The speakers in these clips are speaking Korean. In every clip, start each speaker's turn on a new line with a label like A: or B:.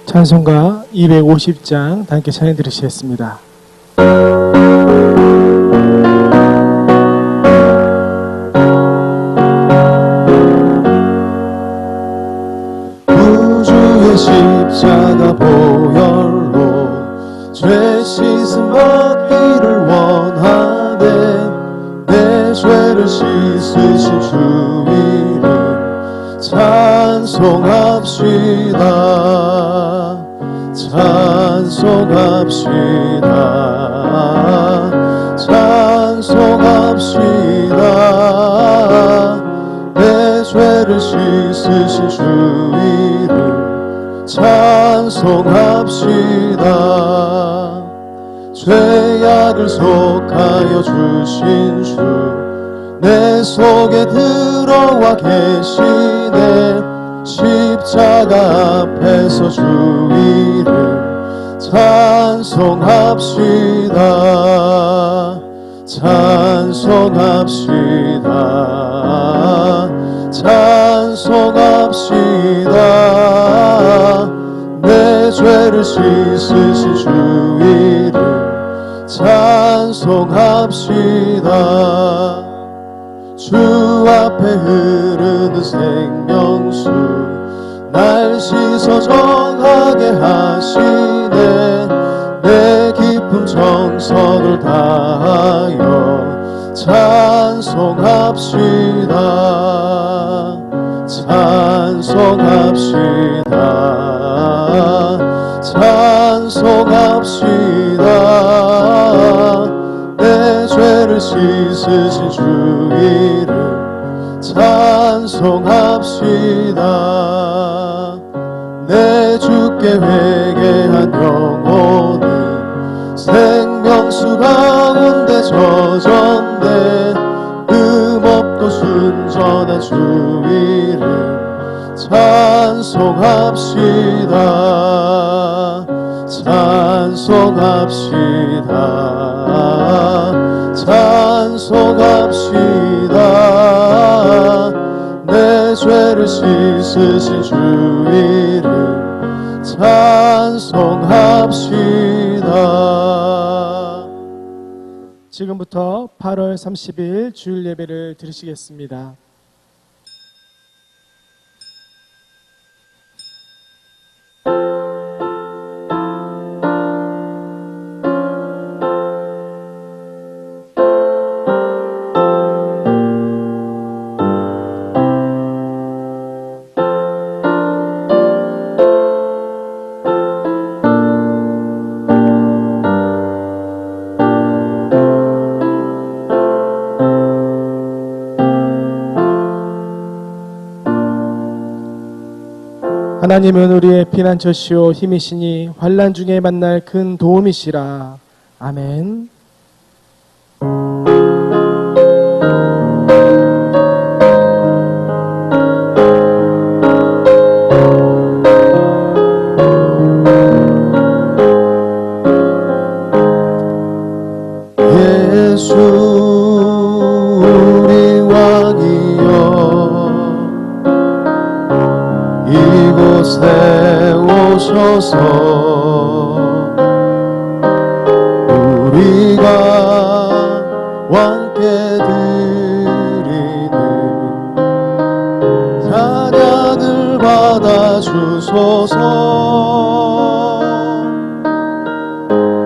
A: 찬송가 250장 다 함께 찬양 들으시겠습니다.
B: 구주의 십자가 보혈로 죄 씻음 받기를 원하네. 내 죄를 씻으신 주 이름 찬송합시다. 찬송합시다. 찬송합시다. 내 죄를 씻으신 주 이름 찬송합시다. 죄악을 속하여 주신 주 내 속에 들어와 계시네. 십자가 앞에서 주 이름 찬송합시다. 찬송합시다. 찬송합시다. 내 죄를 씻으신 주 이름 찬송합시다. 주 앞에 흐르는 생명수 날 씻어 정하게 하시네. 내 기쁨 정성을 다하여 찬송합시다. 찬송합시다. 찬송합시다. 내 죄를 씻으신 주 이름 찬송합시다. 내 주께 회개한 영혼은 생명수 가운데 젖었네. 흠없고 순전한 주 이름 찬송합시다. 찬송합시다. 찬송합시다. 내 죄를 씻으신 주 이름 찬송합시다.
A: 지금부터 8월 30일 주일 예배를 드리시겠습니다. 하나님은 우리의 피난처시오 힘이시니 환난 중에 만날 큰 도움이시라. 아멘.
B: 예수 우리 왕이여 이곳에 오셔서 우리가 왕께 드리는 찬양을 받아주소서.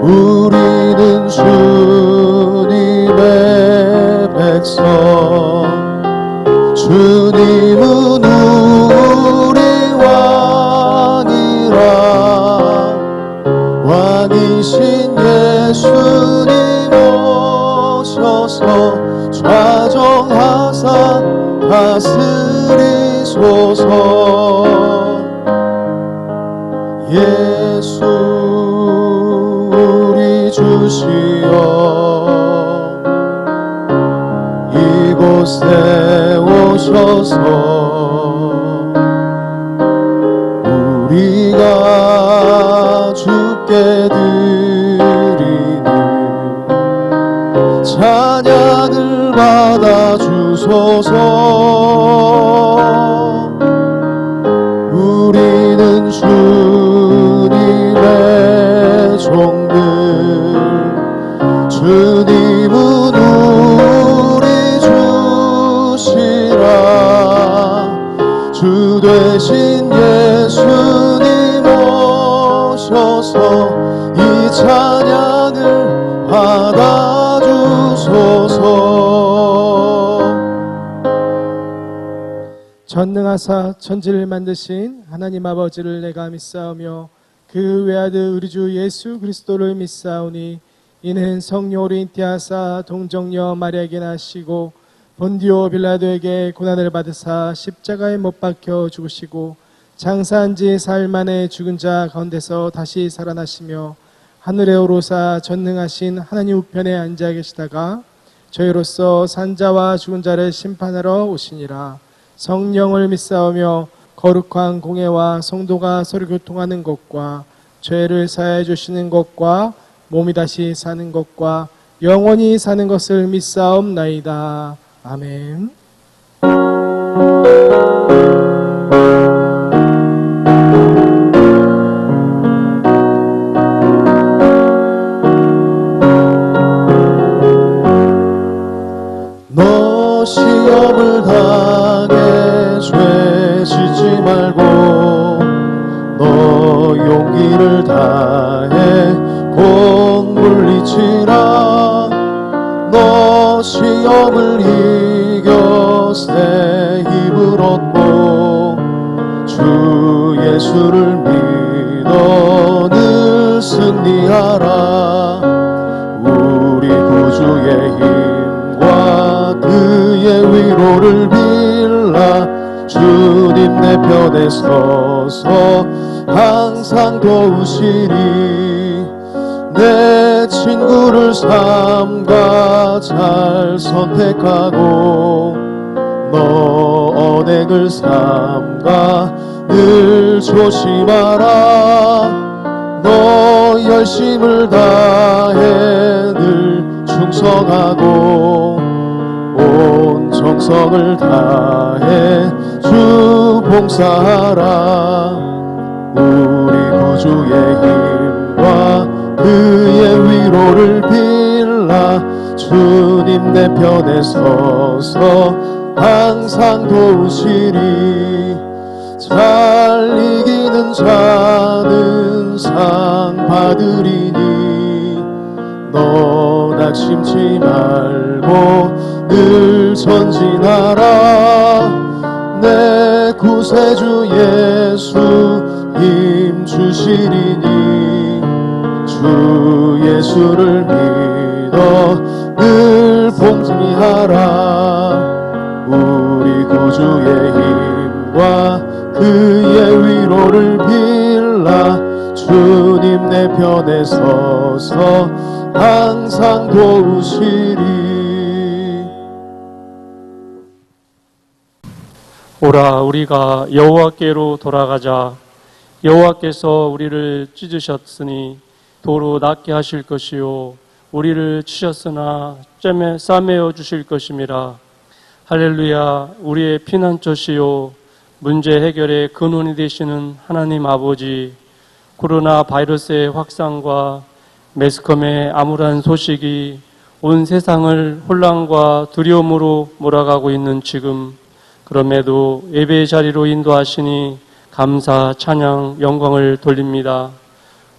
B: 우리는 주님의 백성, 주님은 우리 왕이라. 왕이신 예수님 오셔서 좌정하사 다스리소서. 예수 우리 주시여 이곳에 오셔서 우리가 주께 드리는 찬양을 받아주소서. 우리는 주 종들 주님은 우리 주시라 주 되신 예수님 오셔서 이 찬양을 받아주소서.
A: 전능하사 천지를 만드신 하나님 아버지를 내가 믿사오며 그 외아들 우리 주 예수 그리스도를 믿사오니 이는 성령으로 잉태하사 동정녀 마리아에게 나시고 본디오 빌라도에게 고난을 받으사 십자가에 못 박혀 죽으시고 장사한 지 사흘 만에 죽은 자 가운데서 다시 살아나시며 하늘에 오르사 전능하신 하나님 우편에 앉아 계시다가 저희로서 산자와 죽은 자를 심판하러 오시니라. 성령을 믿사오며 거룩한 공예와 성도가 서로 교통하는 것과 죄를 사하여 주시는 것과 몸이 다시 사는 것과 영원히 사는 것을 믿사옵나이다. 아멘.
B: 너 시험을 당해 죄 짓지 말고 너 용기를 다해 곧 물리치라. 너 시험을 이겨 새 힘을 얻고 주 예수를 믿어 늘 승리하라. 우리 구주의 힘과 그의 위로를 빌라. 주님 내 편에 서서 항상 도우시리. 내 친구를 삼가 잘 선택하고 너 언행을 삼가 늘 조심하라. 너 열심을 다해 늘 충성하고 온 정성을 다해 주 봉사하라. 우리 구주의 힘과 그의 위로를 빌라. 주님 내 편에 서서 항상 도우시리. 잘 이기는 자는 상 받으리니 너 낙심치 말고 늘 전진하라. 내 구세주 예수 힘 주시리니 주 예수를 믿어 늘 봉사하라. 우리 구주의 힘과 그의 위로를 빌라. 주님 내 편에 서서 항상 도우시리.
C: 오라 우리가 여호와께로 돌아가자. 여호와께서 우리를 찢으셨으니 도로 낫게 하실 것이요 우리를 치셨으나 싸매어 주실 것임이라. 할렐루야. 우리의 피난처시요 문제 해결의 근원이 되시는 하나님 아버지, 코로나 바이러스의 확산과 매스컴의 암울한 소식이 온 세상을 혼란과 두려움으로 몰아가고 있는 지금, 그럼에도 예배의 자리로 인도하시니 감사, 찬양, 영광을 돌립니다.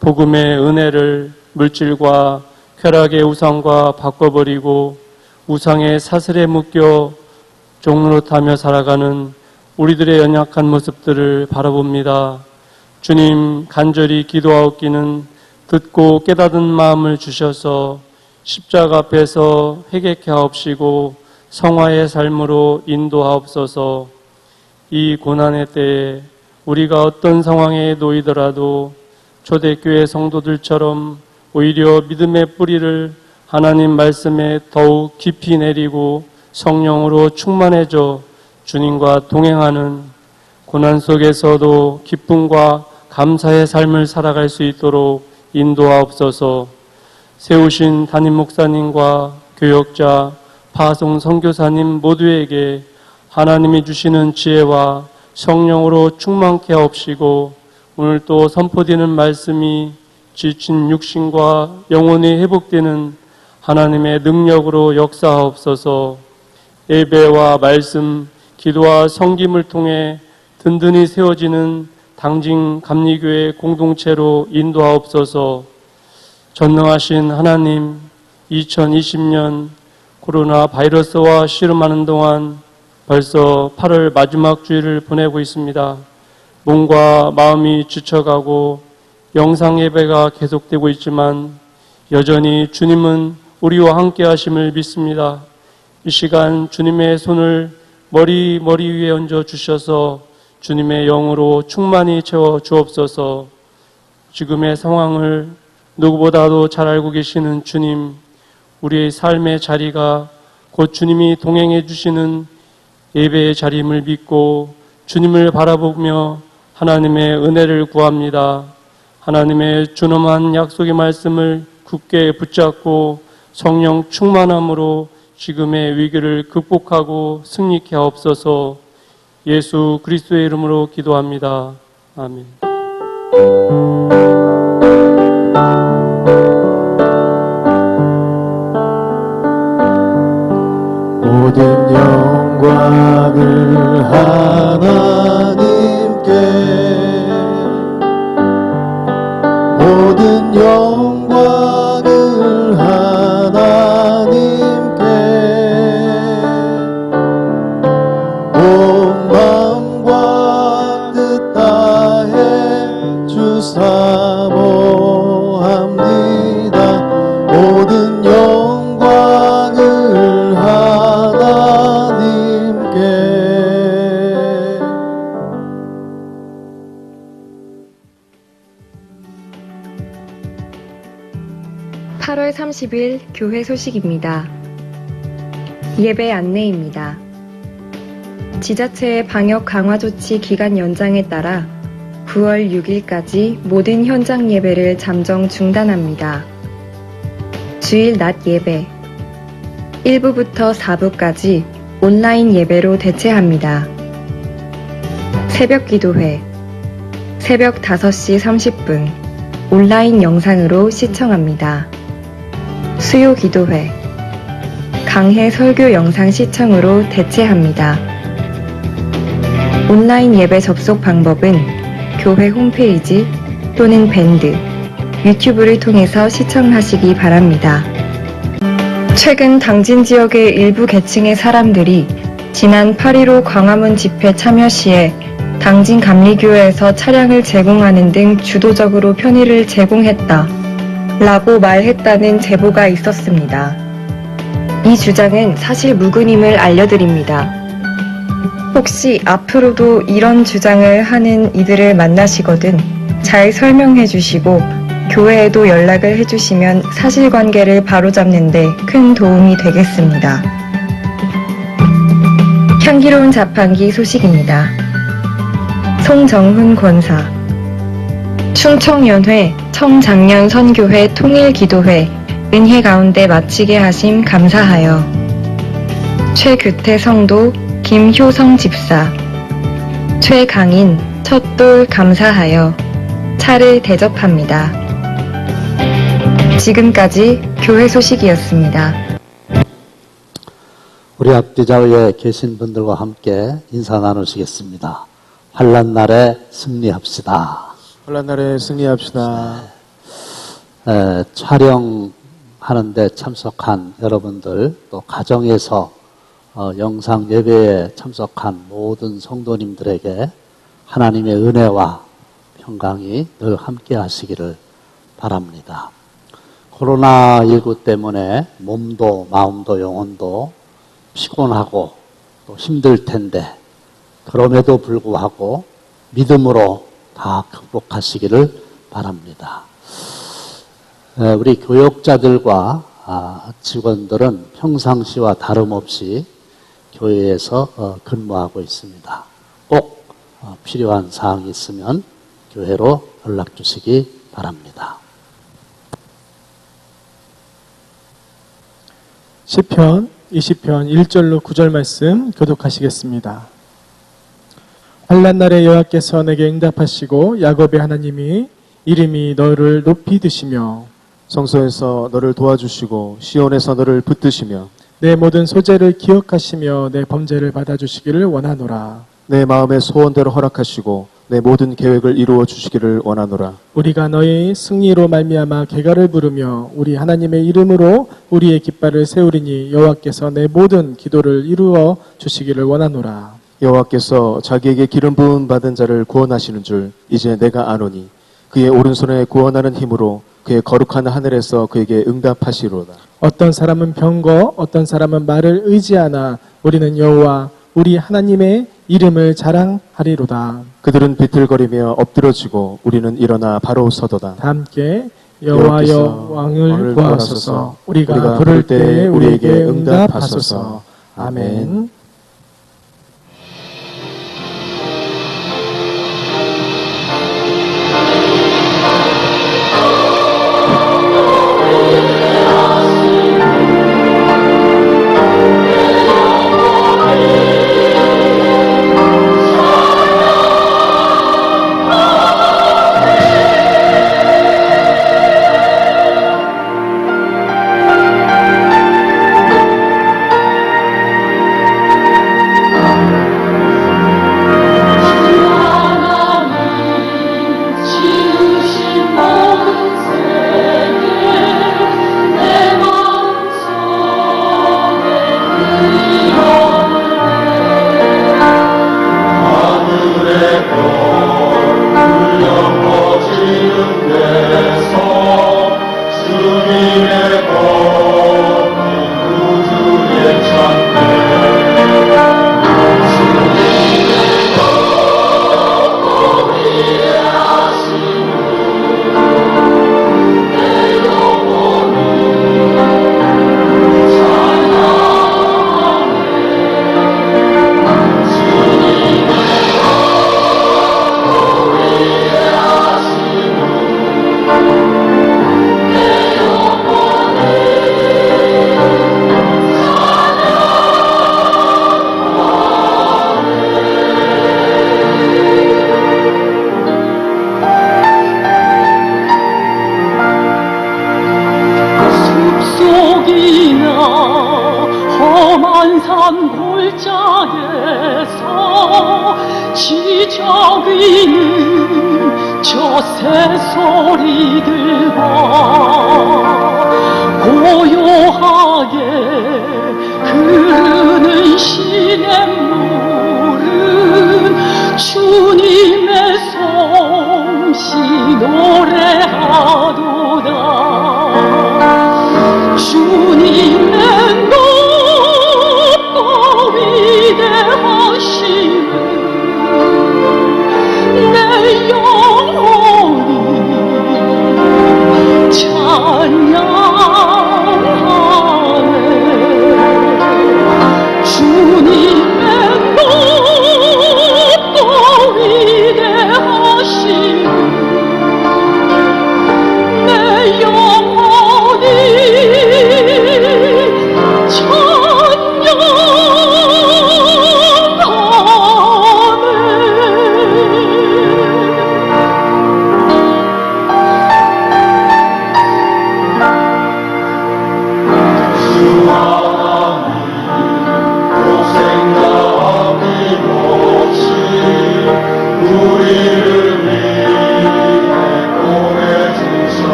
C: 복음의 은혜를 물질과 쾌락의 우상과 바꿔버리고 우상의 사슬에 묶여 종노릇하며 살아가는 우리들의 연약한 모습들을 바라봅니다. 주님, 간절히 기도하옵기는 듣고 깨닫는 마음을 주셔서 십자가 앞에서 회개케 하옵시고 성화의 삶으로 인도하옵소서. 이 고난의 때에 우리가 어떤 상황에 놓이더라도 초대교회 성도들처럼 오히려 믿음의 뿌리를 하나님 말씀에 더욱 깊이 내리고 성령으로 충만해져 주님과 동행하는, 고난 속에서도 기쁨과 감사의 삶을 살아갈 수 있도록 인도하옵소서. 세우신 담임 목사님과 교역자, 파송 선교사님 모두에게 하나님이 주시는 지혜와 성령으로 충만케 하옵시고 오늘 또 선포되는 말씀이 지친 육신과 영혼이 회복되는 하나님의 능력으로 역사하옵소서. 예배와 말씀, 기도와 성김을 통해 든든히 세워지는 당진 감리교회 공동체로 인도하옵소서. 전능하신 하나님, 2020년 코로나 바이러스와 씨름하는 동안 벌써 8월 마지막 주일을 보내고 있습니다. 몸과 마음이 지쳐가고 영상 예배가 계속되고 있지만 여전히 주님은 우리와 함께 하심을 믿습니다. 이 시간 주님의 손을 머리 위에 얹어 주셔서 주님의 영으로 충만히 채워 주옵소서. 지금의 상황을 누구보다도 잘 알고 계시는 주님, 우리의 삶의 자리가 곧 주님이 동행해 주시는 예배의 자리임을 믿고 주님을 바라보며 하나님의 은혜를 구합니다. 하나님의 준엄한 약속의 말씀을 굳게 붙잡고 성령 충만함으로 지금의 위기를 극복하고 승리케 하옵소서. 예수 그리스도의 이름으로 기도합니다. 아멘.
B: 모든 영광을 하나님께, 모든 영광을 하나님께, 온 마음과 뜻 다해 주사모합니다. 모든 영광을 하나님께.
D: 8월 30일 교회 소식입니다. 예배 안내입니다. 지자체의 방역 강화 조치 기간 연장에 따라 9월 6일까지 모든 현장 예배를 잠정 중단합니다. 주일 낮 예배 1부부터 4부까지 온라인 예배로 대체합니다. 새벽 기도회 새벽 5시 30분 온라인 영상으로 시청합니다. 수요 기도회 강해 설교 영상 시청으로 대체합니다. 온라인 예배 접속 방법은 교회 홈페이지 또는 밴드, 유튜브를 통해서 시청하시기 바랍니다. 최근 당진 지역의 일부 계층의 사람들이 지난 8.15 광화문 집회 참여 시에 당진 감리교회에서 차량을 제공하는 등 주도적으로 편의를 제공했다 라고 말했다는 제보가 있었습니다. 이 주장은 사실 무근임을 알려드립니다. 혹시 앞으로도 이런 주장을 하는 이들을 만나시거든 잘 설명해 주시고 교회에도 연락을 해주시면 사실관계를 바로잡는 데 큰 도움이 되겠습니다. 향기로운 자판기 소식입니다. 송정훈 권사 충청연회 청장년 선교회 통일기도회 은혜 가운데 마치게 하심 감사하여 최규태 성도 김효성 집사 최강인 첫돌 감사하여 차를 대접합니다. 지금까지 교회 소식이었습니다.
E: 우리 앞뒤 좌우에 계신 분들과 함께 인사 나누시겠습니다. 환난 날에 승리합시다.
B: 환난 날에 승리합시다.
E: 촬영하는데 참석한 여러분들, 또 가정에서 영상 예배에 참석한 모든 성도님들에게 하나님의 은혜와 평강이 늘 함께 하시기를 바랍니다. 코로나19 때문에 몸도 마음도 영혼도 피곤하고 또 힘들 텐데 그럼에도 불구하고 믿음으로 다 극복하시기를 바랍니다. 우리 교역자들과 직원들은 평상시와 다름없이 교회에서 근무하고 있습니다. 꼭 필요한 사항이 있으면 교회로 연락 주시기 바랍니다.
A: 시편 20편 1절로 9절 말씀 교독하시겠습니다. 환난 날에 여호와께서 내게 응답하시고 야곱의 하나님이 이름이 너를 높이 드시며
B: 성소에서 너를 도와주시고 시온에서 너를 붙드시며
A: 내 모든 소재를 기억하시며 내 범죄를 받아주시기를 원하노라.
B: 내 마음의 소원대로 허락하시고 내 모든 계획을 이루어 주시기를 원하노라.
A: 우리가 너의 승리로 말미암아 개가를 부르며 우리 하나님의 이름으로 우리의 깃발을 세우리니 여호와께서 내 모든 기도를 이루어 주시기를 원하노라.
B: 여호와께서 자기에게 기름 부음 받은 자를 구원하시는 줄 이제 내가 아노니 그의 오른손에 구원하는 힘으로 그의 거룩한 하늘에서 그에게 응답하시로다.
A: 어떤 사람은 병거 어떤 사람은 말을 의지하나 우리는 여호와 우리 하나님의 이름을 자랑하리로다.
B: 그들은 비틀거리며 엎드러지고 우리는 일어나 바로 서도다.
A: 다 함께 여호와여
B: 여호와께서
A: 왕을 구하소서. 우리가 부를 때 우리에게 응답하소서. 아멘.
F: 험한 산 골짜기에서 지저귀는 저 새소리들과 고요하게 흐르는 시냇물은 주님의 솜씨 노래하도다. 주님의 높고 위대하심을 내 영혼이 찬양하네. 주님의 높고 위대하심을 내 영혼이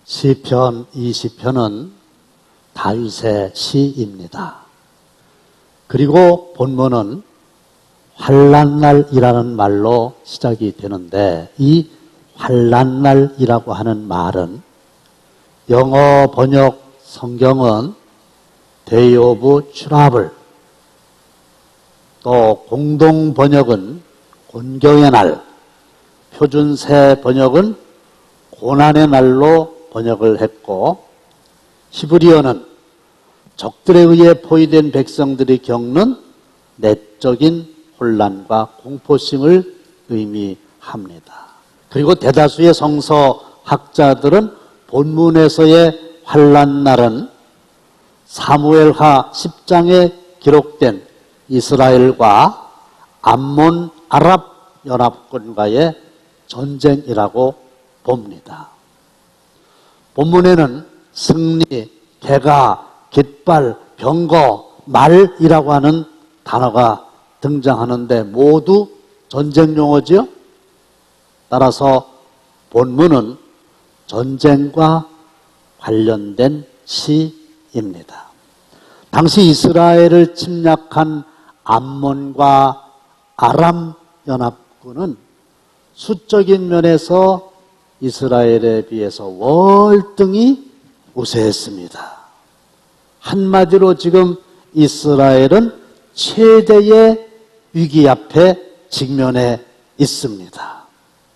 E: 시편 20편은 다윗의 시입니다. 그리고 본문은 환난날이라는 말로 시작이 되는데, 이 환난날이라고 하는 말은 영어 번역 성경은 Day of Trouble, 또 공동 번역은 곤경의 날, 표준세 번역은 고난의 날로 번역을 했고, 히브리어는 적들에 의해 포위된 백성들이 겪는 내적인 혼란과 공포심을 의미합니다. 그리고 대다수의 성서학자들은 본문에서의 환난날은 사무엘하 10장에 기록된 이스라엘과 암몬 아랍 연합군과의 전쟁이라고 봅니다. 본문에는 승리, 개가, 깃발, 병거, 말이라고 하는 단어가 등장하는데 모두 전쟁 용어지요. 따라서 본문은 전쟁과 관련된 시입니다. 당시 이스라엘을 침략한 암몬과 아람 연합군은 수적인 면에서 이스라엘에 비해서 월등히 우세했습니다. 한마디로 지금 이스라엘은 최대의 위기 앞에 직면해 있습니다.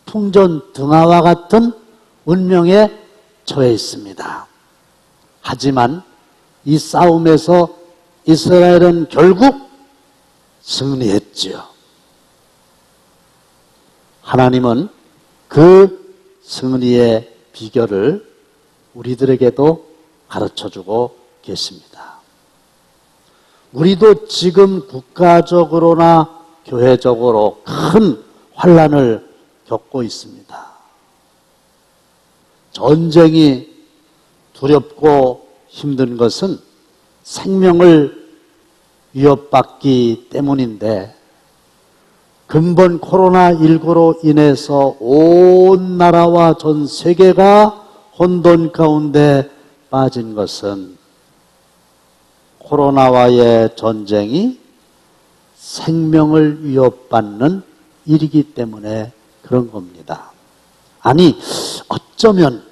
E: 풍전등화와 같은 운명에 처해 있습니다. 하지만 이 싸움에서 이스라엘은 결국 승리했지요. 하나님은 그 승리의 비결을 우리들에게도 가르쳐주고 계십니다. 우리도 지금 국가적으로나 교회적으로 큰 환난을 겪고 있습니다. 전쟁이 두렵고 힘든 것은 생명을 위협받기 때문인데, 근본 코로나19로 인해서 온 나라와 전 세계가 혼돈 가운데 빠진 것은 코로나와의 전쟁이 생명을 위협받는 일이기 때문에 그런 겁니다. 아니, 어쩌면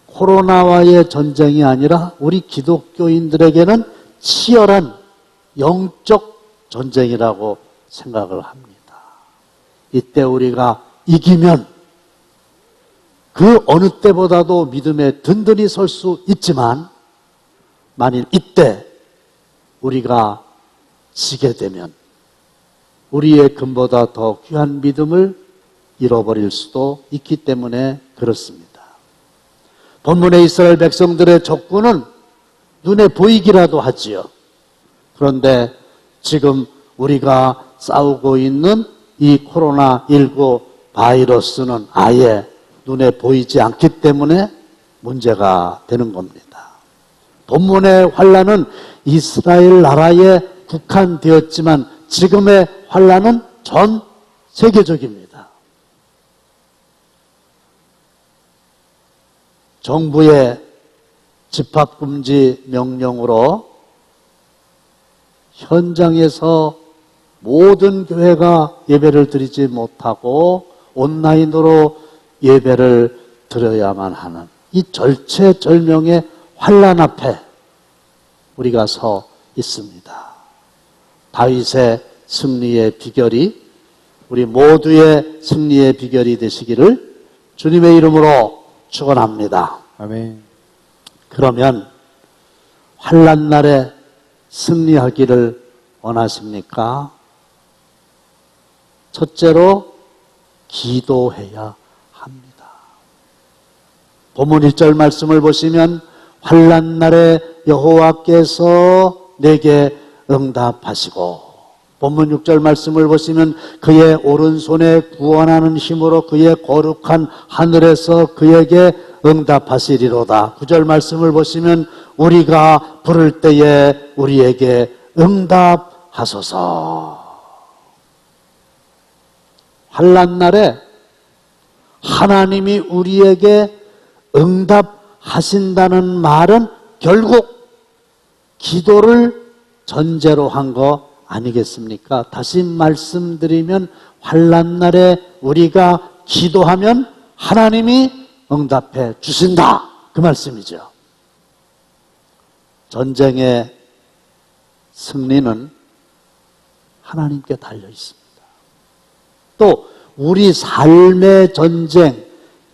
E: 코로나와의 전쟁이 아니라 우리 기독교인들에게는 치열한 영적 전쟁이라고 생각을 합니다. 이때 우리가 이기면 그 어느 때보다도 믿음에 든든히 설 수 있지만, 만일 이때 우리가 지게 되면 우리의 금보다 더 귀한 믿음을 잃어버릴 수도 있기 때문에 그렇습니다. 본문의 이스라엘 백성들의 적군은 눈에 보이기라도 하지요. 그런데 지금 우리가 싸우고 있는 이 코로나19 바이러스는 아예 눈에 보이지 않기 때문에 문제가 되는 겁니다. 본문의 환난은 이스라엘 나라에 국한되었지만 지금의 환난은 전 세계적입니다. 정부의 집합금지 명령으로 현장에서 모든 교회가 예배를 드리지 못하고 온라인으로 예배를 드려야만 하는 이 절체절명의 환난 앞에 우리가 서 있습니다. 다윗의 승리의 비결이 우리 모두의 승리의 비결이 되시기를 주님의 이름으로 축원합니다.
B: 아멘.
E: 그러면 환난 날에 승리하기를 원하십니까? 첫째로 기도해야 합니다. 본문 1절 말씀을 보시면 환난 날에 여호와께서 내게 응답하시고, 본문 6절 말씀을 보시면 그의 오른손에 구원하는 힘으로 그의 거룩한 하늘에서 그에게 응답하시리로다. 9절 말씀을 보시면 우리가 부를 때에 우리에게 응답하소서. 환난 날에 하나님이 우리에게 응답하시는 하신다는 말은 결국 기도를 전제로 한 거 아니겠습니까? 다시 말씀드리면 환난날에 우리가 기도하면 하나님이 응답해 주신다. 그 말씀이죠. 전쟁의 승리는 하나님께 달려 있습니다. 또 우리 삶의 전쟁,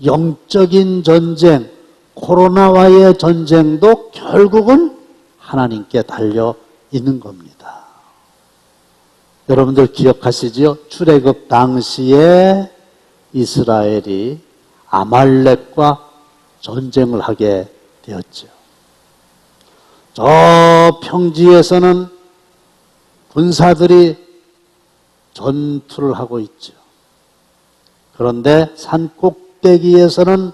E: 영적인 전쟁, 코로나와의 전쟁도 결국은 하나님께 달려 있는 겁니다. 여러분들 기억하시죠? 출애굽 당시에 이스라엘이 아말렉과 전쟁을 하게 되었죠. 저 평지에서는 군사들이 전투를 하고 있죠. 그런데 산 꼭대기에서는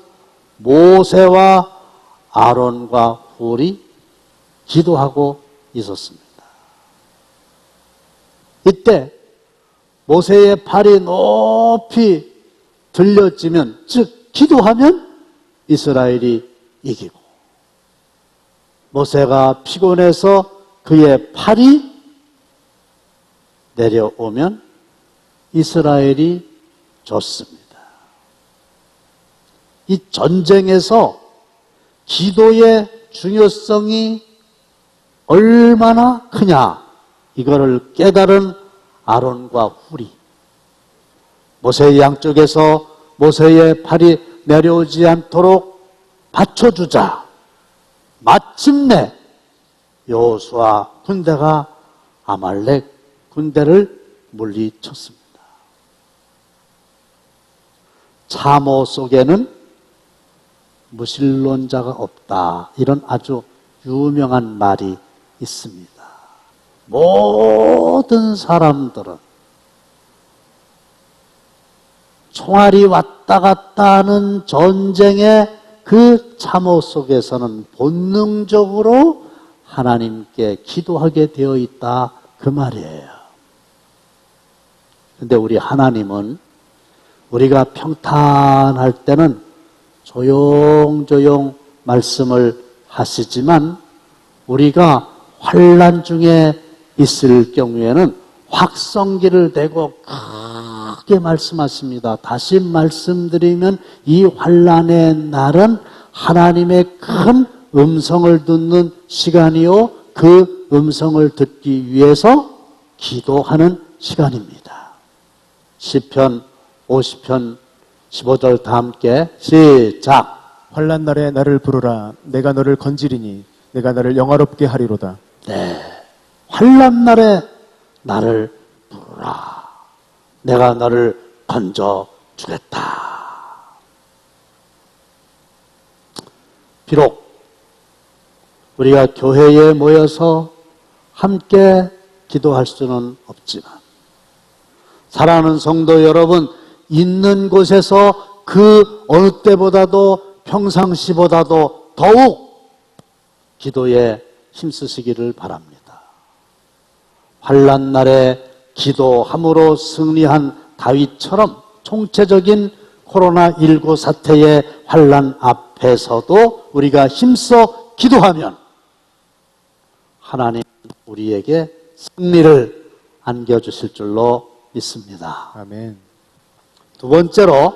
E: 모세와 아론과 훌이 기도하고 있었습니다. 이때 모세의 팔이 높이 들려지면, 즉 기도하면 이스라엘이 이기고, 모세가 피곤해서 그의 팔이 내려오면 이스라엘이 졌습니다. 이 전쟁에서 기도의 중요성이 얼마나 크냐, 이거를 깨달은 아론과 훌이 모세의 양쪽에서 모세의 팔이 내려오지 않도록 받쳐주자. 마침내 여호수아 군대가 아말렉 군대를 물리쳤습니다. 참호 속에는 무신론자가 없다. 이런 아주 유명한 말이 있습니다. 모든 사람들은 총알이 왔다 갔다 하는 전쟁의 그 참호 속에서는 본능적으로 하나님께 기도하게 되어 있다. 그 말이에요. 근데 우리 하나님은 우리가 평탄할 때는 조용조용 말씀을 하시지만 우리가 환난 중에 있을 경우에는 확성기를 대고 크게 말씀하십니다. 다시 말씀드리면 이 환난의 날은 하나님의 큰 음성을 듣는 시간이요, 그 음성을 듣기 위해서 기도하는 시간입니다. 시편 50편 15절 다 함께 시작.
B: 환난 날에 나를 부르라. 내가 너를 건지리니 내가 너를 영화롭게 하리로다.
E: 네, 환난 날에 나를 부르라. 내가 너를 건져 주겠다. 비록 우리가 교회에 모여서 함께 기도할 수는 없지만, 사랑하는 성도 여러분, 있는 곳에서 그 어느 때보다도 평상시보다도 더욱 기도에 힘쓰시기를 바랍니다. 환난 날에 기도함으로 승리한 다윗처럼 총체적인 코로나19 사태의 환난 앞에서도 우리가 힘써 기도하면 하나님 우리에게 승리를 안겨주실 줄로 믿습니다.
B: 아멘.
E: 두 번째로,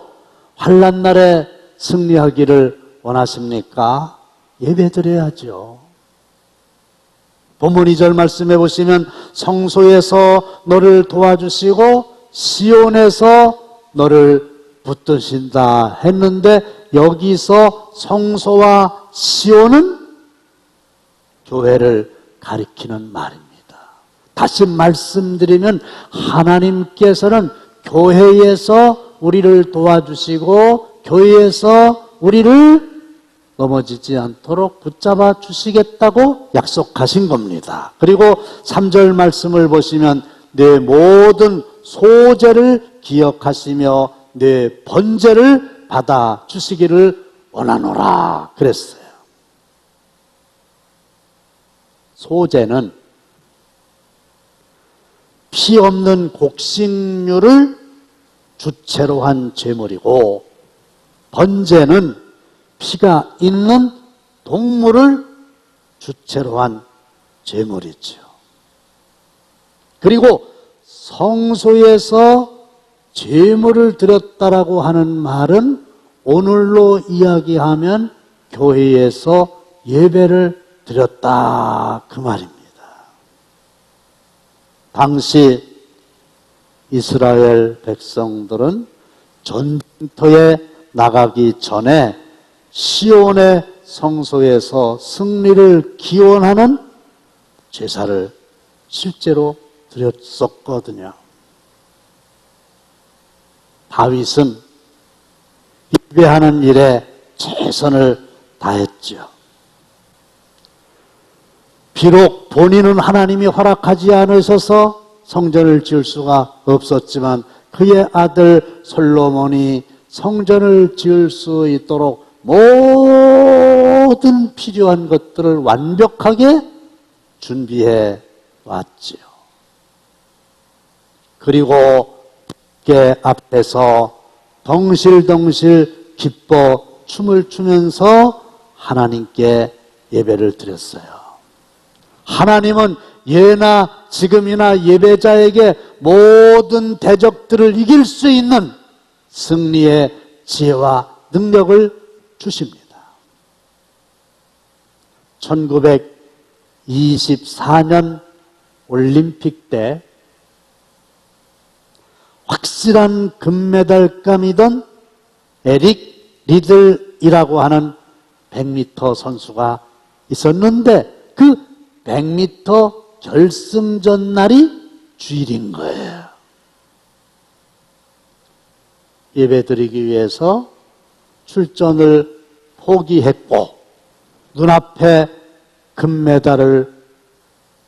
E: 환난 날에 승리하기를 원하십니까? 예배드려야죠. 본문 2절 말씀해 보시면 성소에서 너를 도와주시고 시온에서 너를 붙드신다 했는데, 여기서 성소와 시온은 교회를 가리키는 말입니다. 다시 말씀드리면 하나님께서는 교회에서 우리를 도와주시고 교회에서 우리를 넘어지지 않도록 붙잡아 주시겠다고 약속하신 겁니다. 그리고 3절 말씀을 보시면 내 모든 소재를 기억하시며 내 번제를 받아 주시기를 원하노라 그랬어요. 소제는 피 없는 곡식류를 주체로 한 제물이고, 번제는 피가 있는 동물을 주체로 한 제물이지요. 그리고 성소에서 제물을 드렸다라고 하는 말은 오늘로 이야기하면 교회에서 예배를 드렸다 그 말입니다. 당시 이스라엘 백성들은 전쟁터에 나가기 전에 시온의 성소에서 승리를 기원하는 제사를 실제로 드렸었거든요. 다윗은 예배하는 일에 최선을 다했죠. 비록 본인은 하나님이 허락하지 않으셔서 성전을 지을 수가 없었지만 그의 아들 솔로몬이 성전을 지을 수 있도록 모든 필요한 것들을 완벽하게 준비해 왔지요. 그리고 그 앞에서 덩실덩실 기뻐 춤을 추면서 하나님께 예배를 드렸어요. 하나님은 예나 지금이나 예배자에게 모든 대적들을 이길 수 있는 승리의 지혜와 능력을 주십니다. 1924년 올림픽 때 확실한 금메달감이던 에릭 리들이라고 하는 100m 선수가 있었는데 그 100m 결승전 날이 주일인 거예요. 예배드리기 위해서 출전을 포기했고 눈앞에 금메달을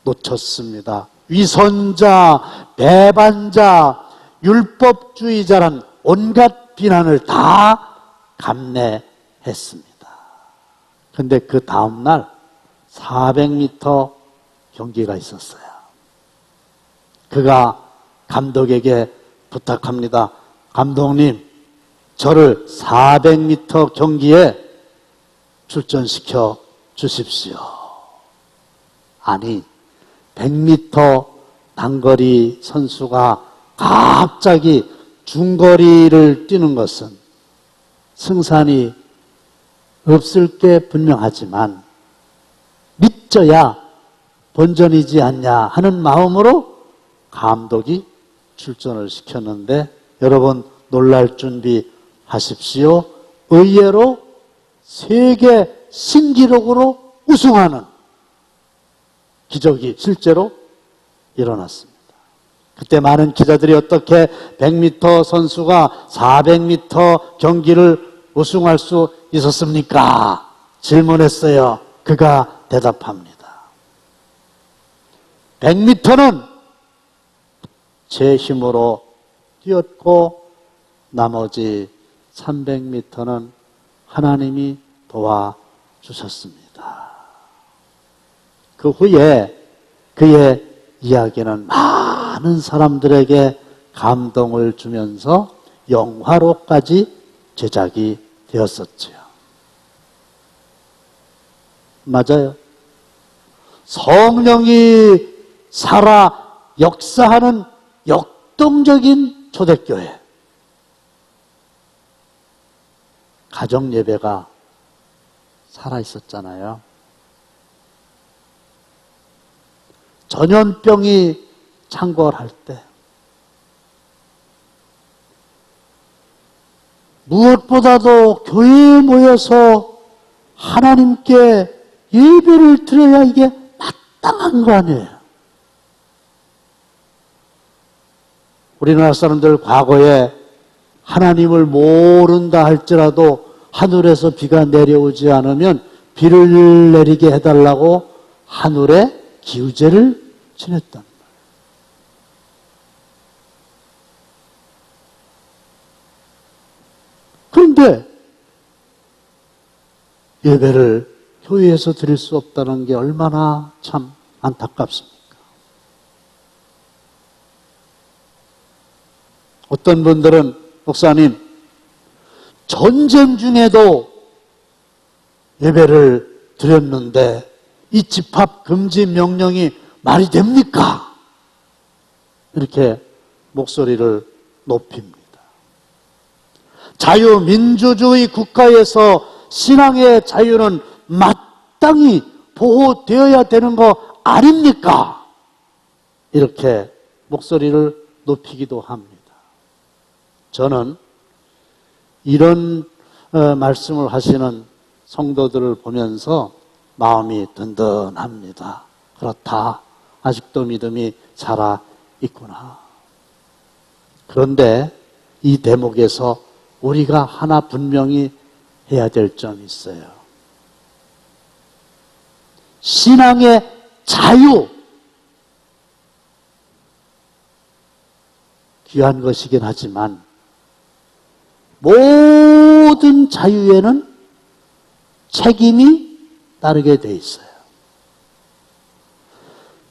E: 놓쳤습니다. 위선자, 배반자, 율법주의자란 온갖 비난을 다 감내했습니다. 그런데 그 다음날 400m 경기가 있었어요. 그가 감독에게 부탁합니다. 감독님, 저를 400m 경기에 출전시켜 주십시오. 아니, 100m 단거리 선수가 갑자기 중거리를 뛰는 것은 승산이 없을 게 분명하지만 믿져야 본전이지 않냐 하는 마음으로 감독이 출전을 시켰는데 여러분 놀랄 준비 하십시오. 의외로 세계 신기록으로 우승하는 기적이 실제로 일어났습니다. 그때 많은 기자들이 어떻게 100m 선수가 400m 경기를 우승할 수 있었습니까? 질문했어요. 그가 대답합니다. 100m는 제 힘으로 뛰었고 나머지 300m는 하나님이 도와주셨습니다. 그 후에 그의 이야기는 많은 사람들에게 감동을 주면서 영화로까지 제작이 되었었지요. 맞아요. 성령이 살아 역사하는 역동적인 초대교회. 가정예배가 살아있었잖아요. 전염병이 창궐할 때 무엇보다도 교회에 모여서 하나님께 예배를 드려야 이게 마땅한 거 아니에요. 우리나라 사람들 과거에 하나님을 모른다 할지라도 하늘에서 비가 내려오지 않으면 비를 내리게 해달라고 하늘에 기우제를 지냈단 말이에요. 그런데 예배를 교회에서 드릴 수 없다는 게 얼마나 참 안타깝습니까? 어떤 분들은 목사님 전쟁 중에도 예배를 드렸는데 이 집합 금지 명령이 말이 됩니까? 이렇게 목소리를 높입니다. 자유민주주의 국가에서 신앙의 자유는 마땅히 보호되어야 되는 거 아닙니까? 이렇게 목소리를 높이기도 합니다. 저는 이런 말씀을 하시는 성도들을 보면서 마음이 든든합니다. 그렇다. 아직도 믿음이 살아있구나. 그런데 이 대목에서 우리가 하나 분명히 해야 될 점이 있어요. 신앙의 자유. 귀한 것이긴 하지만 모든 자유에는 책임이 따르게 돼 있어요.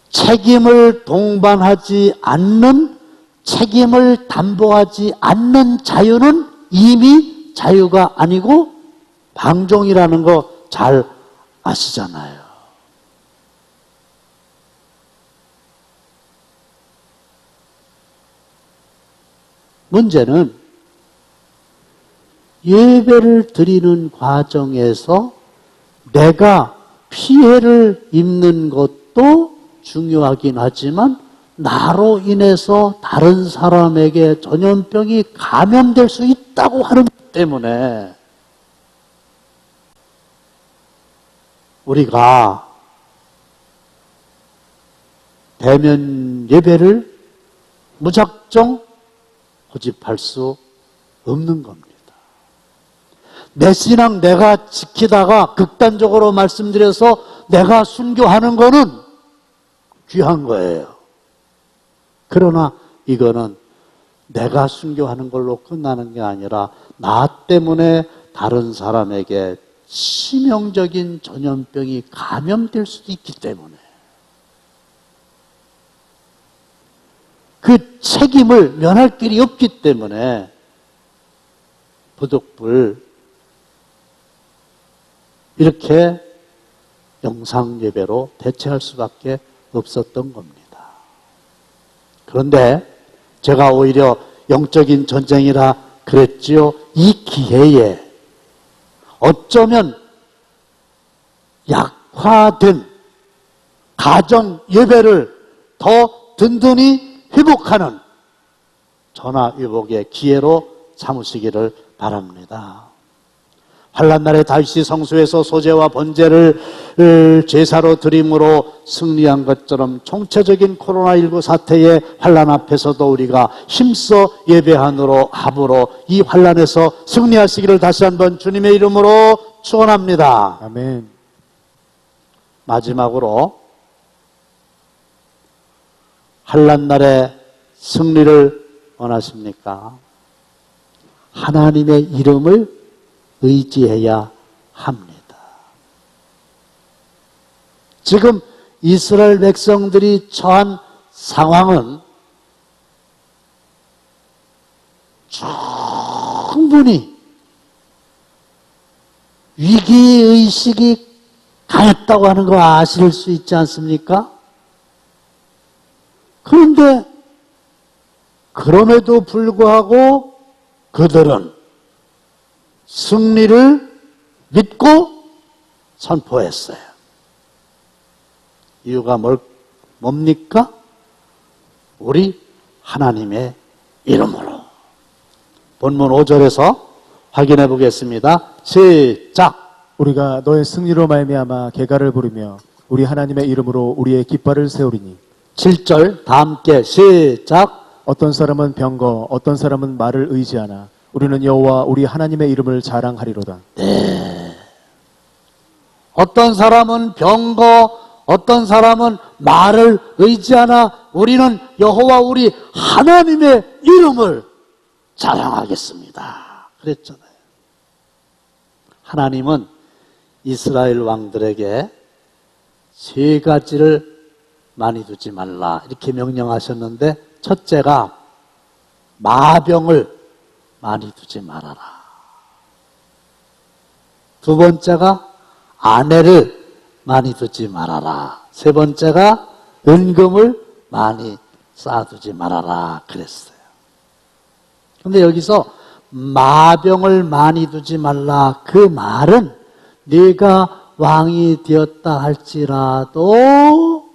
E: 책임을 동반하지 않는, 책임을 담보하지 않는 자유는 이미 자유가 아니고 방종이라는 거 잘 아시잖아요. 문제는 예배를 드리는 과정에서 내가 피해를 입는 것도 중요하긴 하지만 나로 인해서 다른 사람에게 전염병이 감염될 수 있다고 하는 것 때문에 우리가 대면 예배를 무작정 고집할 수 없는 겁니다. 내 신앙 내가 지키다가 극단적으로 말씀드려서 내가 순교하는 거는 귀한 거예요. 그러나 이거는 내가 순교하는 걸로 끝나는 게 아니라 나 때문에 다른 사람에게 치명적인 전염병이 감염될 수도 있기 때문에 그 책임을 면할 길이 없기 때문에 부득불 이렇게 영상 예배로 대체할 수밖에 없었던 겁니다. 그런데 제가 오히려 영적인 전쟁이라 그랬지요. 이 기회에 어쩌면 약화된 가정 예배를 더 든든히 회복하는 전화위복의 기회로 삼으시기를 바랍니다. 환난날에 다윗이 성소에서 소제와 번제를 제사로 드림으로 승리한 것처럼 총체적인 코로나19 사태의 환난 앞에서도 우리가 힘써 예배하느로 합으로 이 환난에서 승리하시기를 다시 한번 주님의 이름으로 축원합니다.
B: 아멘.
E: 마지막으로 환난날의 승리를 원하십니까? 하나님의 이름을 의지해야 합니다. 지금 이스라엘 백성들이 처한 상황은 충분히 위기의식이 강했다고 하는 거 아실 수 있지 않습니까? 그런데 그럼에도 불구하고 그들은 승리를 믿고 선포했어요. 이유가 뭡니까? 우리 하나님의 이름으로. 본문 5절에서 확인해 보겠습니다. 시작.
B: 우리가 너의 승리로 말미암아 개가를 부르며 우리 하나님의 이름으로 우리의 깃발을 세우리니.
E: 7절 다 함께 시작.
B: 어떤 사람은 병거, 어떤 사람은 말을 의지하나 우리는 여호와 우리 하나님의 이름을 자랑하리로다.
E: 어떤 사람은 병거, 어떤 사람은 말을 의지하나 우리는 여호와 우리 하나님의 이름을 자랑하겠습니다. 그랬잖아요. 하나님은 이스라엘 왕들에게 세 가지를 많이 두지 말라 이렇게 명령하셨는데 첫째가 마병을 많이 두지 말아라. 두 번째가 아내를 많이 두지 말아라. 세 번째가 은금을 많이 쌓아두지 말아라 그랬어요. 근데 여기서 마병을 많이 두지 말라, 그 말은 네가 왕이 되었다 할지라도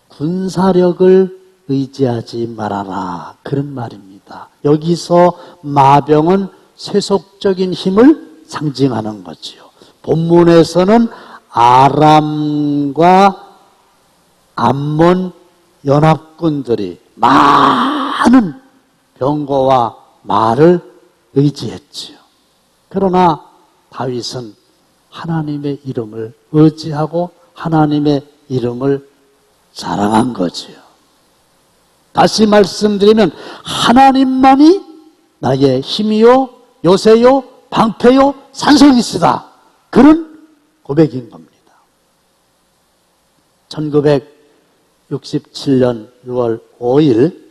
E: 군사력을 의지하지 말아라, 그런 말입니다. 여기서 마병은 세속적인 힘을 상징하는 거지요. 본문에서는 아람과 암몬 연합군들이 많은 병거와 말을 의지했지요. 그러나 다윗은 하나님의 이름을 의지하고 하나님의 이름을 자랑한 거지요. 다시 말씀드리면 하나님만이 나의 힘이요, 요새요, 방패요, 산성이시다, 그런 고백인 겁니다. 1967년 6월 5일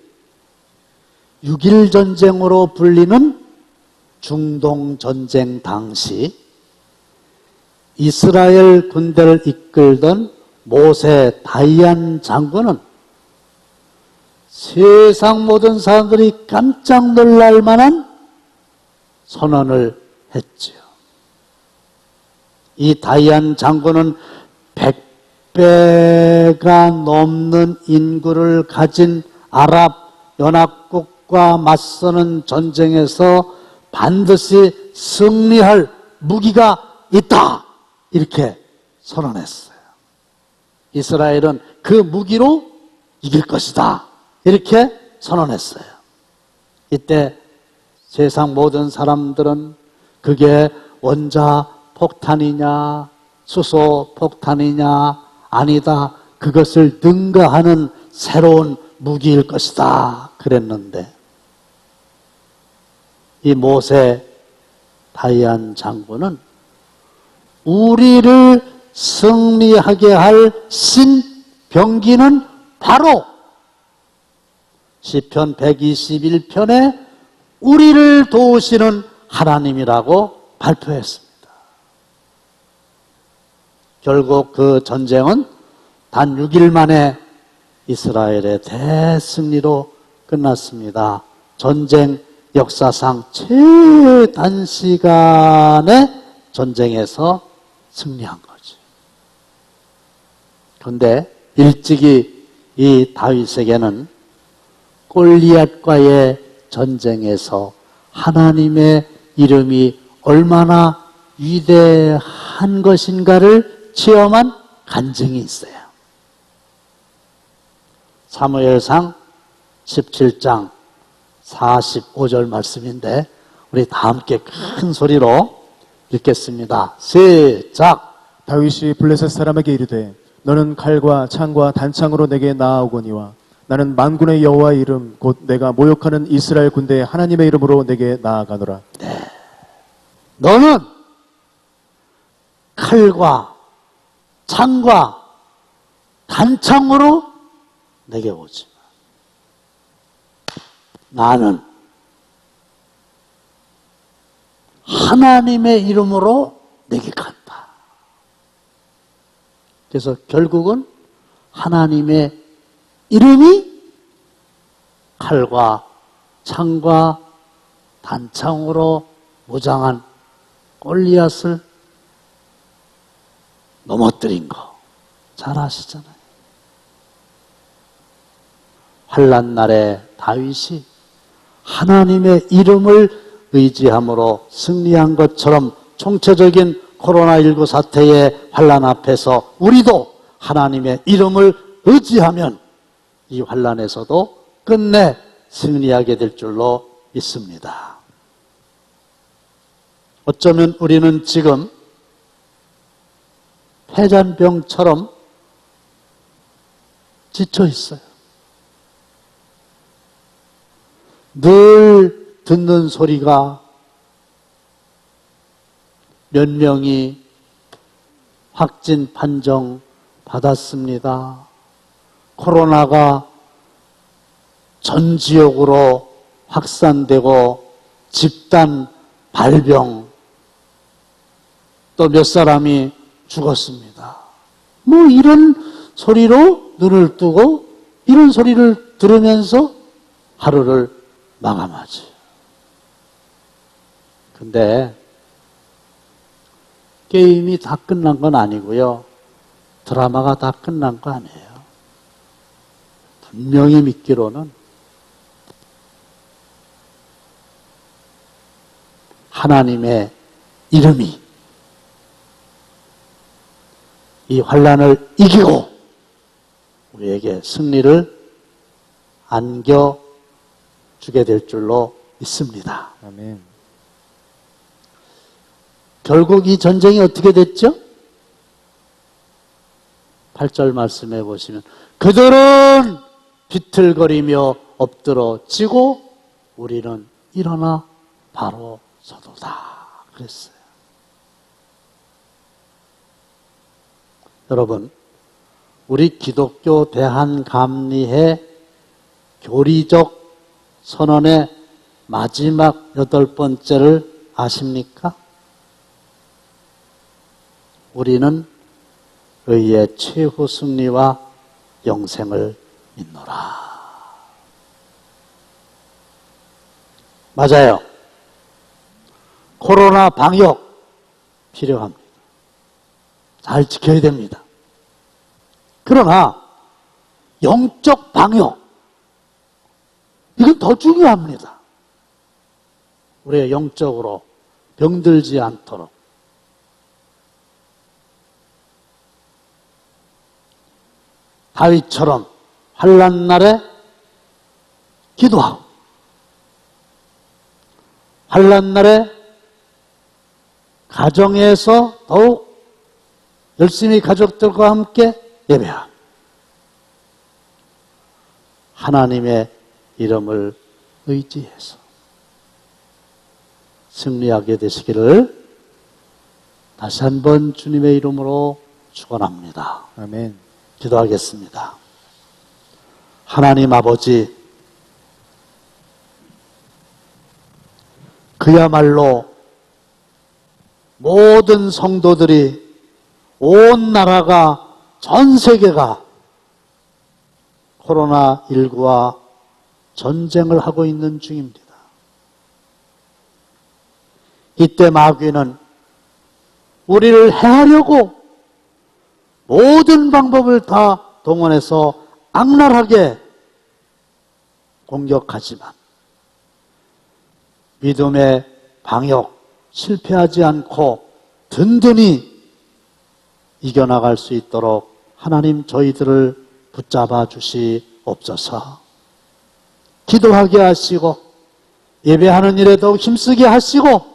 E: 6.1 전쟁으로 불리는 중동 전쟁 당시 이스라엘 군대를 이끌던 모세 다이안 장군은 세상 모든 사람들이 깜짝 놀랄 만한 선언을 했지요. 이 다이안 장군은 100배가 넘는 인구를 가진 아랍 연합국과 맞서는 전쟁에서 반드시 승리할 무기가 있다, 이렇게 선언했어요. 이스라엘은 그 무기로 이길 것이다, 이렇게 선언했어요. 이때 세상 모든 사람들은 그게 원자 폭탄이냐 수소 폭탄이냐, 아니다, 그것을 능가하는 새로운 무기일 것이다 그랬는데, 이 모세 다이안 장군은 우리를 승리하게 할 신병기는 바로 시편 121편에 우리를 도우시는 하나님이라고 발표했습니다. 결국 그 전쟁은 단 6일 만에 이스라엘의 대승리로 끝났습니다. 전쟁 역사상 최단시간에 전쟁에서 승리한 거죠. 그런데 일찍이 이 다윗에게는 골리앗과의 전쟁에서 하나님의 이름이 얼마나 위대한 것인가를 체험한 간증이 있어요. 사무엘상 17장 45절 말씀인데 우리 다 함께 큰 소리로 읽겠습니다. 시작.
B: 다윗이 블레셋 사람에게 이르되 너는 칼과 창과 단창으로 내게 나아오거니와 나는 만군의 여호와의 이름 곧 내가 모욕하는 이스라엘 군대의 하나님의 이름으로 내게 나아가노라.
E: 네. 너는 칼과 창과 단창으로 내게 오지 마. 나는 하나님의 이름으로 내게 간다. 그래서 결국은 하나님의 이름이 칼과 창과 단창으로 무장한 골리앗을 넘어뜨린 거 잘 아시잖아요. 환난 날에 다윗이 하나님의 이름을 의지함으로 승리한 것처럼 총체적인 코로나19 사태의 환난 앞에서 우리도 하나님의 이름을 의지하면 이 환난에서도 끝내 승리하게 될 줄로 믿습니다. 어쩌면 우리는 지금 폐잔병처럼 지쳐 있어요. 늘 듣는 소리가 몇 명이 확진 판정 받았습니다. 코로나가 전 지역으로 확산되고 집단 발병, 또 몇 사람이 죽었습니다. 뭐 이런 소리로 눈을 뜨고 이런 소리를 들으면서 하루를 마감하지. 근데 게임이 다 끝난 건 아니고요. 드라마가 다 끝난 거 아니에요. 분명히 믿기로는 하나님의 이름이 이 환난을 이기고 우리에게 승리를 안겨주게 될 줄로 믿습니다.
B: 아멘.
E: 결국 이 전쟁이 어떻게 됐죠? 8절 말씀해 보시면 그들은 비틀거리며 엎드러지고 우리는 일어나 바로 서도다 그랬어요. 여러분, 우리 기독교 대한감리회 교리적 선언의 마지막 8번째를 아십니까? 우리는 의의 최후 승리와 영생을 믿노라. 맞아요. 코로나 방역 필요합니다. 잘 지켜야 됩니다. 그러나 영적 방역 이건 더 중요합니다. 우리가 영적으로 병들지 않도록 다윗처럼 환난 날에 기도하고 환난 날에 가정에서 더욱 열심히 가족들과 함께 예배하고 하나님의 이름을 의지해서 승리하게 되시기를 다시 한번 주님의 이름으로 축원합니다.
B: 아멘.
E: 기도하겠습니다. 하나님 아버지, 그야말로 모든 성도들이 온 나라가 전 세계가 코로나19와 전쟁을 하고 있는 중입니다. 이때 마귀는 우리를 해하려고 모든 방법을 다 동원해서 악랄하게 공격하지만 믿음의 방역 실패하지 않고 든든히 이겨나갈 수 있도록 하나님 저희들을 붙잡아 주시옵소서. 기도하게 하시고 예배하는 일에 더욱 힘쓰게 하시고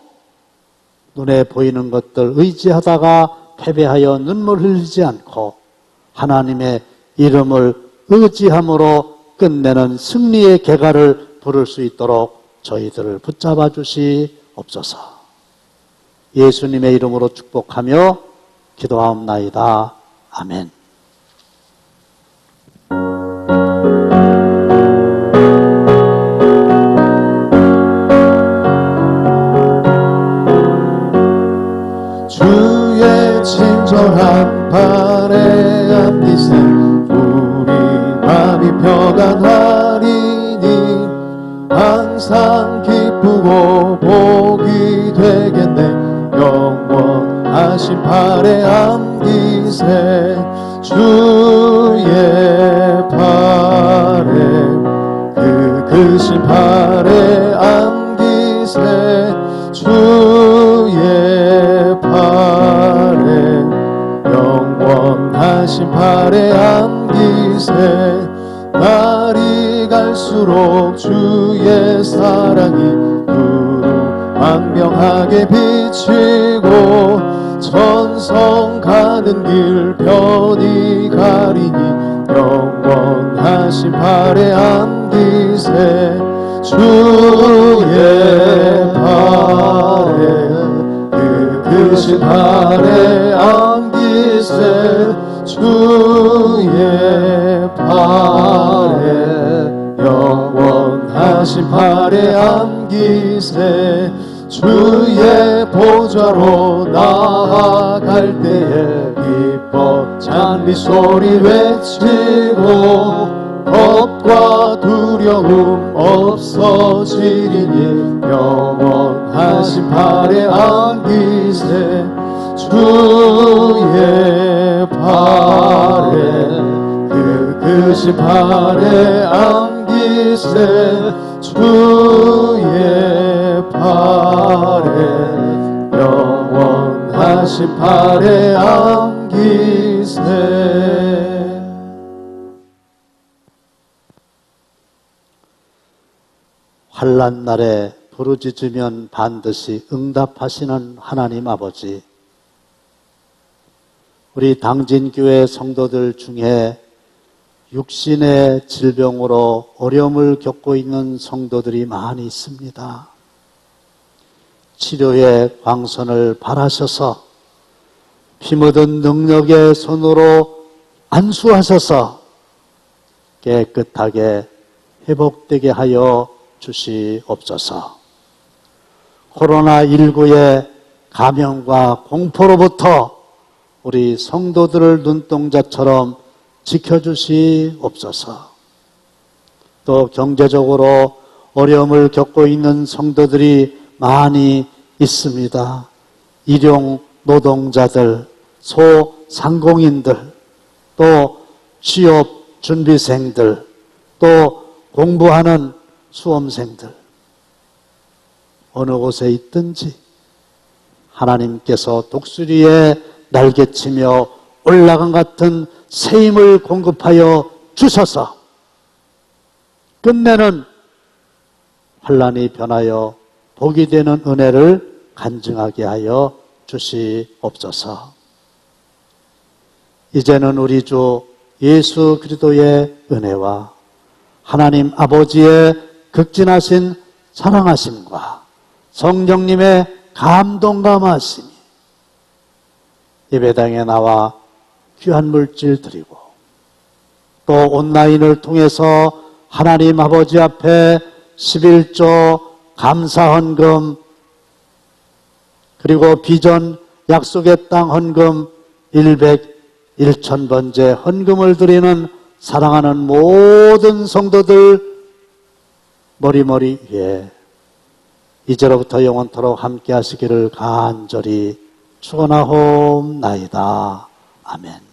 E: 눈에 보이는 것들 의지하다가 패배하여 눈물 흘리지 않고 하나님의 이름을 의지함으로 끝내는 승리의 계가를 부를 수 있도록 저희들을 붙잡아 주시옵소서. 예수님의 이름으로 축복하며 기도하옵나이다. 아멘.
A: 주의 친절한 발에 안기세 우리 마음이 평안하리니 항상 기쁘고 복이 되겠네. 영원하신 발에 안기세 주의 발에 그 크신 발에 안기세 주의 발에 영원하신 발에 안기세 날이 갈수록 주의 사랑이 광명하게 비치고 천성 가는 길 편히 가리니 영원하신 발에 안기세 주의 발에 그 크신 발에 안기세 주의 발에 영원하신 발에 안기세
B: 주의 보좌로 나아갈 때에 기뻐 찬미 소리 외치고 겁과 두려움 없어지리니 영원하신 팔에 안기세 주의 팔에 그 크신 팔에 안기세 주의 팔에 영원하신 팔에 안기세.
E: 환난 날에 부르짖으면 반드시 응답하시는 하나님 아버지, 우리 당진교회 성도들 중에 육신의 질병으로 어려움을 겪고 있는 성도들이 많이 있습니다. 치료의 광선을 바라셔서 피 묻은 능력의 손으로 안수하셔서 깨끗하게 회복되게 하여 주시옵소서. 코로나19의 감염과 공포로부터 우리 성도들을 눈동자처럼 지켜주시옵소서. 또 경제적으로 어려움을 겪고 있는 성도들이 많이 있습니다. 일용 노동자들, 소상공인들, 또 취업 준비생들, 또 공부하는 수험생들, 어느 곳에 있든지 하나님께서 독수리에 날개치며 올라간 같은 새 힘을 공급하여 주셔서 끝내는 환난이 변하여 복이 되는 은혜를 간증하게 하여 주시옵소서. 이제는 우리 주 예수 그리스도의 은혜와 하나님 아버지의 극진하신 사랑하심과 성령님의 감동감하심이 예배당에 나와 귀한 물질 드리고 또 온라인을 통해서 하나님 아버지 앞에 11조 감사헌금 그리고 비전 약속의 땅 헌금 1,000번째 헌금을 드리는 사랑하는 모든 성도들 머리머리 위에 이제로부터 영원토록 함께 하시기를 간절히 축원하옵나이다. 아멘.